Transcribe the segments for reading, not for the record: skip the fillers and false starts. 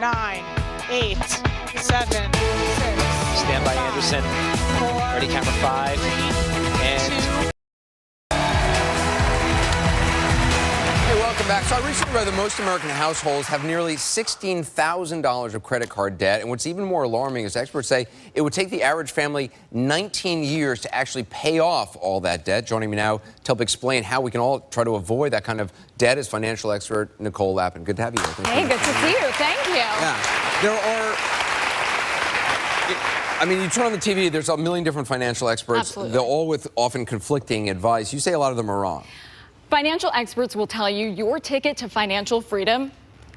9, 8, 7, 6. Stand by, Anderson. 4, Ready, camera 5. 3, And 2. Hey, welcome back. So I recently read that most American households have nearly $16,000 of credit card debt. And what's even more alarming is experts say it would take the average family 19 years to actually pay off all that debt. Joining me now to help explain how we can all try to avoid that kind of debt is financial expert Nicole Lapin. Good to have you here. Hey, good to see you. Thank you. Yeah. There are... I mean, you turn on the TV, there's a million different financial experts. Absolutely. They're all with often conflicting advice. You say a lot of them are wrong. Financial experts will tell you your ticket to financial freedom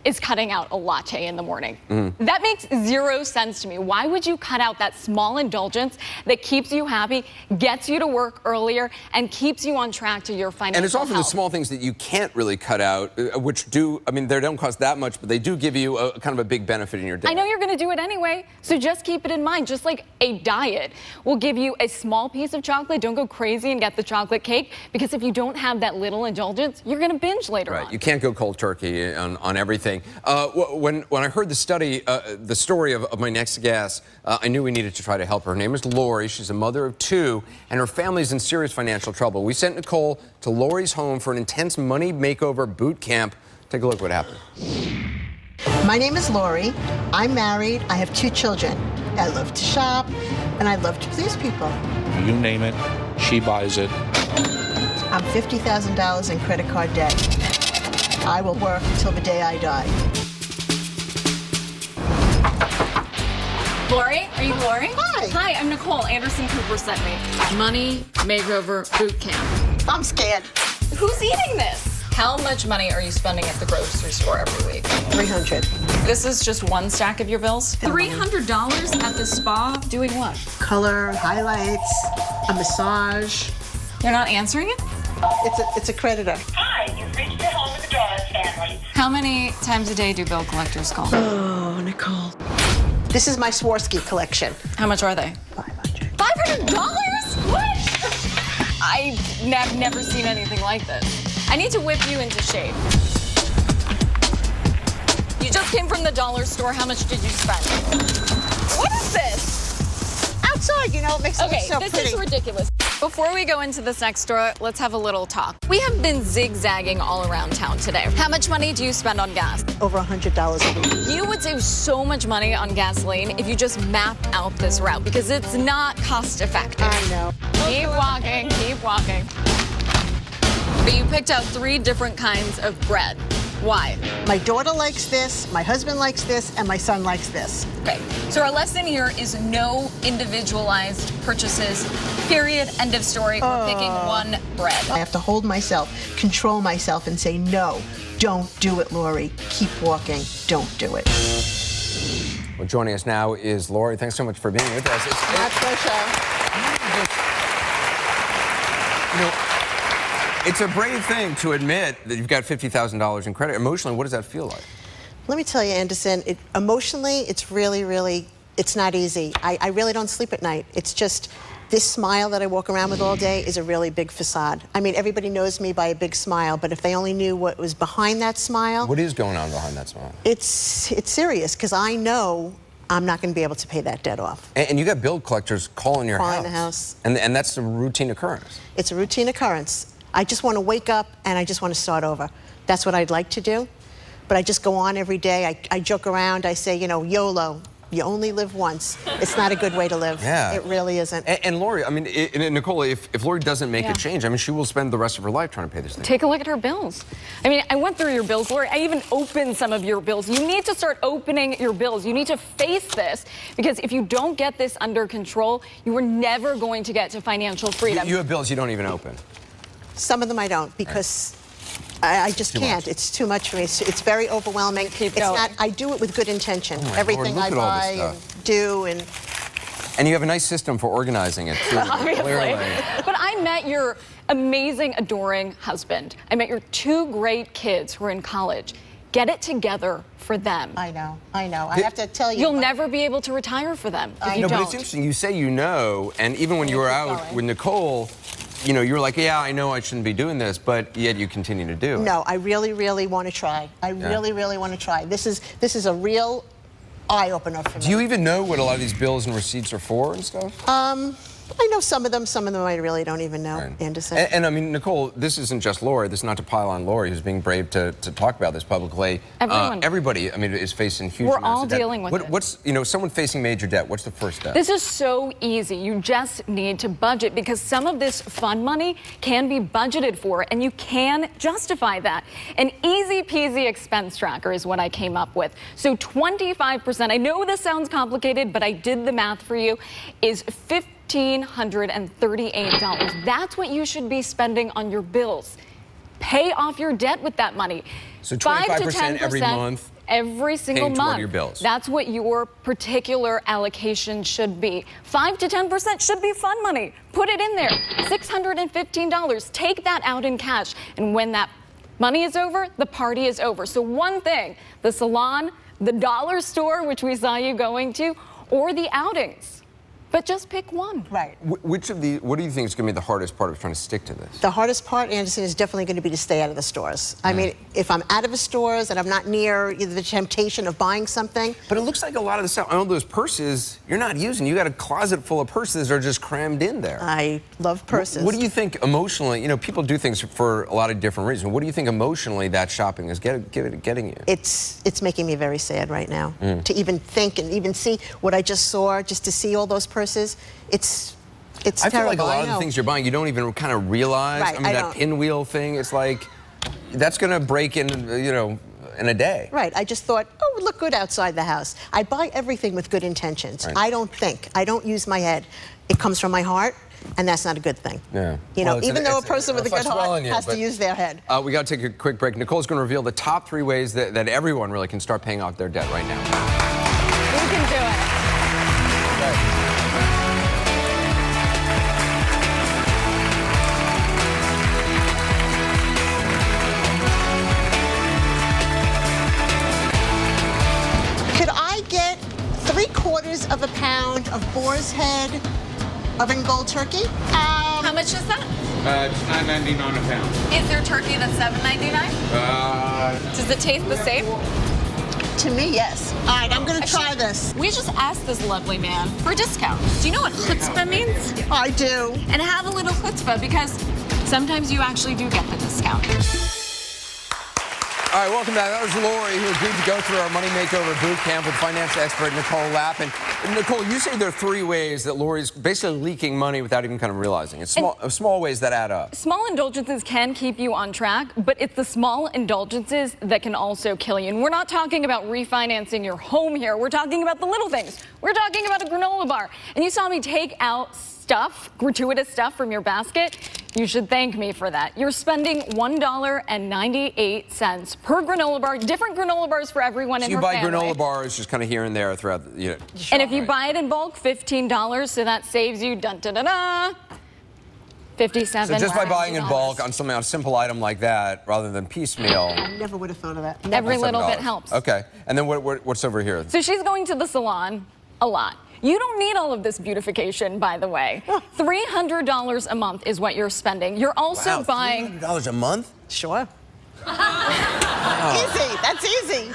is cutting out a latte in the morning. That makes zero sense to me. Why would you cut out that small indulgence that keeps you happy, gets you to work earlier, and keeps you on track to your financial And it's often health? the small things that you can't really cut out, which do, I mean, they don't cost that much, but they do give you a kind of a big benefit in your day. I know you're going to do it anyway, so just keep it in mind. Just like a diet will give you a small piece of chocolate, don't go crazy and get the chocolate cake, because if you don't have that little indulgence, you're going to binge later on. You can't go cold turkey on everything. When I heard the story of my next guest, I knew we needed to try to help her. Her name is Lori. She's a mother of 2, and her family's in serious financial trouble. We sent Nicole to Lori's home for an intense money makeover boot camp. Take a look what happened. My name is Lori. I'm married. I have 2 children. I love to shop, and I love to please people. You name it, she buys it. I'm $50,000 in credit card debt. I will work until the day I die. Lori, are you Lori? Hi. Hi, I'm Nicole. Anderson Cooper sent me. Money Makeover Bootcamp. I'm scared. Who's eating this? How much money are you spending at the grocery store every week? 300. This is just one stack of your bills? $300 at the spa? Doing what? Color, highlights, a massage. You're not answering it? It's a creditor. Hi, you've reached the home of the Dawes family. How many times a day do bill collectors call? Oh, Nicole. This is my Swarovski collection. How much are they? $500. $500? What? I've never seen anything like this. I need to whip you into shape. You just came from the dollar store. How much did you spend? What is this? Outside, you know, it makes it look so this pretty. is ridiculous. Before we go into this next store, let's have a little talk. We have been zigzagging all around town today. How much money do you spend on gas? Over $100 a week. You would save so much money on gasoline if you just mapped out this route, because it's not cost effective. I know. Keep walking, keep walking. But you picked out 3 different kinds of bread. Why? My daughter likes this, my husband likes this, and my son likes this. Okay, so our lesson here is no individualized purchases, period, end of story. We're picking one bread. I have to hold myself, control myself, and say, no, don't do it, Lori. Keep walking. Don't do it. Well, joining us now is Lori. Thanks so much for being with us. My pleasure. You know, it's a brave thing to admit that you've got $50,000 in credit. Emotionally, what does that feel like? Let me tell you, Anderson, emotionally, it's really, it's not easy. I really don't sleep at night. It's just this smile that I walk around with all day is a really big facade. I mean, everybody knows me by a big smile, but if they only knew what was behind that smile. What is going on behind that smile? It's serious, because I know I'm not going to be able to pay that debt off. And you got bill collectors calling your Calling the house. And that's a routine occurrence. It's a routine occurrence. I just want to wake up and I just want to start over. That's what I'd like to do. But I just go on every day. I joke around. I say, you know, YOLO. You only live once. It's not a good way to live. Yeah. It really isn't. And Lori, I mean, Nicole, if Lori doesn't make a change, I mean, she will spend the rest of her life trying to pay this thing. Take a look at her bills. I mean, I went through your bills, Lori. I even opened some of your bills. You need to start opening your bills. You need to face this, because if you don't get this under control, you are never going to get to financial freedom. You have bills you don't even open. Some of them I don't, because I just can't. It's too much for me. It's very overwhelming. Keep it's going. not. I do it with good intention. Oh my Everything Lord, I look at all buy this and do and. And you have a nice system for organizing it, too. Obviously. Clearly. But I met your amazing, adoring husband. I met your 2 great kids who are in college. Get it together for them. I know. I have to tell you. You'll never be able to retire for them if you No, don't. but it's interesting. You say you know, and even when you were out going. with Nicole, you know, you were like, yeah, I know I shouldn't be doing this, but yet you continue to do it. No, I really want to try. I really want to try. This is a real eye-opener for me. Do you even know what a lot of these bills and receipts are for and stuff? I know some of them I really don't even know, Right. Anderson. And I mean, Nicole, this isn't just Lori. This is not to pile on Lori, who's being brave to talk about this publicly. Everyone. Everybody, I mean, is facing huge We're amounts all of debt. dealing with it. What's, you know, someone facing major debt, what's the first step? This is so easy. You just need to budget because some of this fund money can be budgeted for and you can justify that. An easy peasy expense tracker is what I came up with. So 25%, I know this sounds complicated, but I did the math for you, is $1,538. That's what you should be spending on your bills. Pay off your debt with that money. So 5 to 25% 10% every month. Every single paying toward month. your bills. That's what your particular allocation should be. 5 to 10% should be fun money. Put it in there. $615. Take that out in cash. And when that money is over, the party is over. So one thing, the salon, the dollar store, which we saw you going to, or the outings. But just pick one. Right. Which of the, what do you think is going to be the hardest part of trying to stick to this? The hardest part, Anderson, is definitely going to be to stay out of the stores. I mean, if I'm out of the stores and I'm not near either the temptation of buying something. But it looks like a lot of the stuff, all those purses, you're not using. You got a closet full of purses that are just crammed in there. I love purses. What do you think emotionally? You know, people do things for a lot of different reasons. What do you think emotionally that shopping is getting you? It's making me very sad right now to even think and even see what I just saw, just to see all those purses. It's I feel like a terrible, lot I of the know. things you're buying, you don't even kind of realize. Right, I mean, I that don't. pinwheel thing, it's like, that's going to break in, you know, in a day. Right. I just thought, oh, it would look good outside the house. I buy everything with good intentions. Right. I don't think. I don't use my head. It comes from my heart, and that's not a good thing. Yeah. You Well, know, it's even though a it person with a good reflects well heart on you, has but- to use their head. We got to take a quick break. Nicole's going to reveal the top 3 ways that everyone really can start paying off their debt right now. We can do it. Could I get 3/4 of a pound of boar's head of Ingold turkey? How much is that? It's $9.99 a pound. Is there turkey that's $7.99? Does it taste the same? To me, yes. All right, I'm going to try this. We just asked this lovely man for a discount. Do you know what chutzpah means? I do. And have a little chutzpah because sometimes you actually do get the discount. All right, welcome back. That was Lori, who agreed to go through our Money Makeover Bootcamp with financial expert Nicole Lapin. And Nicole, you say there are 3 ways that Lori's basically leaking money without even kind of realizing. It's small ways that add up. Small indulgences can keep you on track, but it's the small indulgences that can also kill you. And we're not talking about refinancing your home here. We're talking about the little things. We're talking about a granola bar. And you saw me take out stuff, gratuitous stuff from your basket. You should thank me for that. You're spending $1.98 per granola bar, different granola bars for everyone in So you her buy family. granola bars just kind of here and there throughout the, you know. And if you buy it in bulk, $15, so that saves you $57. So just by buying in bulk on something, on a simple item like that, rather than piecemeal. I never would have thought of that. Every Never. little bit $7. helps. Okay, and then what's over here? So she's going to the salon a lot. You don't need all of this beautification, by the way. $300 a month is what you're spending. You're also buying... $300 a month? Sure. Easy. That's easy.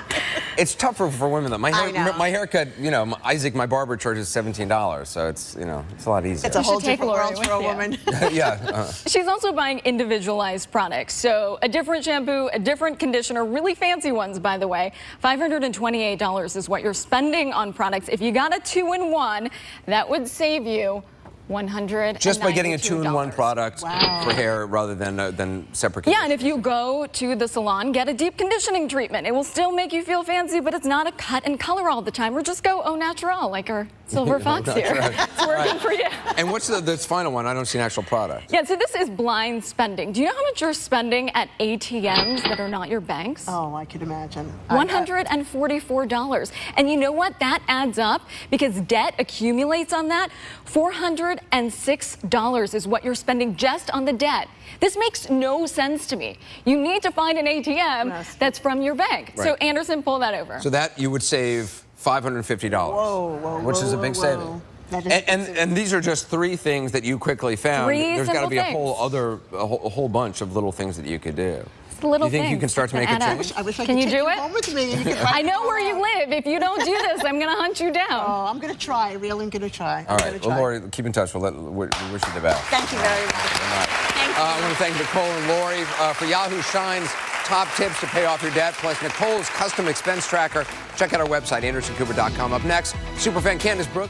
It's tougher for women though. I know. My haircut, you know, Isaac, my barber, charges $17, so it's, you know, it's a lot easier. It's a whole take different Lori world with for a you. woman. Yeah. She's also buying individualized products. So a different shampoo, a different conditioner, really fancy ones, by the way. $528 is what you're spending on products. If you got a 2-in-1, that would save you $192. Just by getting a 2-in-1 product for hair rather than separate. Yeah, and if you go to the salon, get a deep conditioning treatment. It will still make you feel fancy, but it's not a cut and color all the time. Or just go au natural, like our silver fox here. It's working for you. And what's this final one? I don't see an actual product. Yeah, so this is blind spending. Do you know how much you're spending at ATMs that are not your banks? Oh, I could imagine. $144. And you know what? That adds up because debt accumulates on that. $406 is what you're spending just on the debt. This makes no sense to me. You need to find an ATM that's from your bank. Right. So Anderson, pull that over. So that you would save $550. Which is a big saving. That is And these are just 3 things that you quickly found. Three There's got to simple be a things. whole bunch of little things that you could do. Just little You think things. you can start to make a add up. change? I wish I Can could you take do you it? home with me. And you could I know where you live. If you don't do this, I'm going to hunt you down. Oh, I'm going to try. I really am going to try. All right. Well, Lori, keep in touch. We wish you the best. Thank you very much. I want to thank Nicole and Lori for Yahoo Shine's top tips to pay off your debt, plus Nicole's custom expense tracker. Check out our website, AndersonCooper.com. Up next, superfan Candace Brooks.